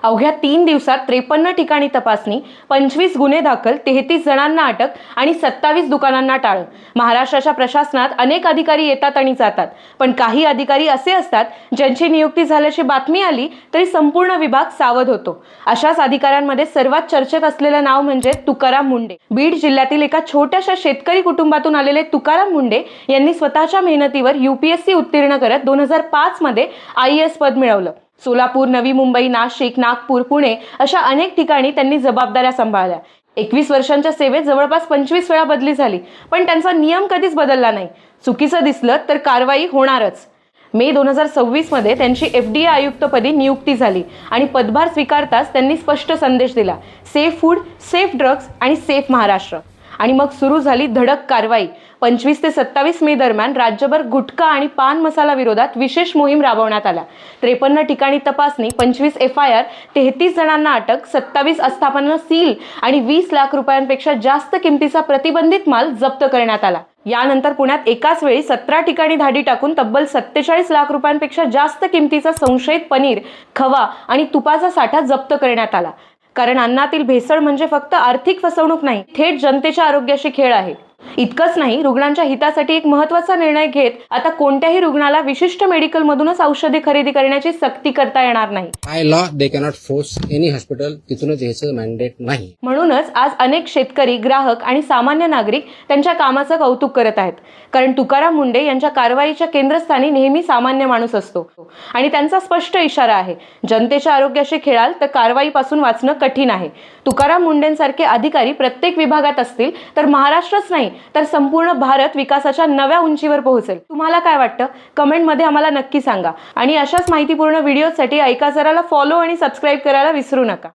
अवघ्या 3 दिवसात 53 ठिकाणी तपासणी, 25 गुन्हे दाखल, 33 जणांना अटक आणि 27 दुकानांना टाळं। महाराष्ट्राच्या प्रशासनात अनेक अधिकारी येतात आणि जातात, पण काही अधिकारी असे असतात ज्यांची नियुक्ती झाल्याची बातमी आली तरी संपूर्ण विभाग सावध होतो। अशाच अधिकाऱ्यांमध्ये सर्वात चर्चेत असलेलं नाव म्हणजे तुकाराम मुंढे। बीड जिल्ह्यातील एका छोट्याशा शेतकरी कुटुंबातून आलेले तुकाराम मुंढे यांनी स्वतःच्या मेहनतीवर UPSC उत्तीर्ण करत 2005 मध्ये IAS पद मिळवलं। सोलापूर, नवी मुंबई, नाशिक, नागपूर, पुणे अशा अनेक ठिकाणी त्यांनी जबाबदाऱ्या सांभाळल्या। 21 वर्षांच्या सेवेत जवळपास 25 वेळा बदली झाली, पण त्यांचा नियम कधीच बदलला नाही। चुकीचं दिसलं तर कारवाई होणारच। मे 2026 मध्ये त्यांची FDA आयुक्तपदी नियुक्ती झाली आणि पदभार स्वीकारताच त्यांनी स्पष्ट संदेश दिला, सेफ फूड, सेफ ड्रग्ज आणि सेफ महाराष्ट्र। आणि मग सुरू झाली धडक कारवाई। 25 ते 27 मे दरम्यान राज्यभर गुटखा आणि पान मसाला विरोधात विशेष मोहीम राबवण्यात आल्या। 53 ठिकाणी तपासणी, 25 FIR, 33 जणांना अटक, 27 आस्थापनांना सील आणि 20 लाख रुपयांपेक्षा जास्त किमतीचा प्रतिबंधित माल जप्त करण्यात आला। यानंतर पुण्यात एकाच वेळी 17 ठिकाणी धाडी टाकून तब्बल 47 लाख रुपयांपेक्षा जास्त किमतीचा संशयित पनीर, खवा आणि तुपाचा साठा जप्त करण्यात आला। कारण अन्नातील भेसळ म्हणजे फक्त आर्थिक फसवणूक नाही, थेट जनतेच्या आरोग्याशी खेळ आहे। इतकंच नाही, रुग्णांच्या हितासाठी एक महत्त्वाचा निर्णय घेत आता कोणत्याही रुग्णाला विशिष्ट मेडिकल मधूनच औषधे खरेदी करण्याची सक्ती करता येणार नाही। By law they cannot force any hospital, तिथूनच याचं मॅन्डेट नाही। म्हणूनच आज अनेक शेतकरी, ग्राहक आणि सामान्य नागरिक त्यांच्या कामाचं कौतुक करत आहेत। कारण तुकाराम मुंढे यांच्या कारवाईच्या केंद्रस्थानी नेहमी सामान्य माणूस असतो आणि त्यांचा स्पष्ट इशारा आहे, जनतेच्या आरोग्याशी खेळाल तर कारवाईपासून वाचणं कठीण आहे। तुकाराम मुंढेंसारखे अधिकारी प्रत्येक विभागात असतील तर महाराष्ट्रच नाही तर संपूर्ण भारत विकासाच्या नव्या उंचीवर पोहोचेल। तुम्हाला काय वाटतं? कमेंटमध्ये आम्हाला नक्की सांगा आणि अशाच माहितीपूर्ण व्हिडिओसाठी ऐका जराला फॉलो आणि सबस्क्राईब करायला विसरू नका।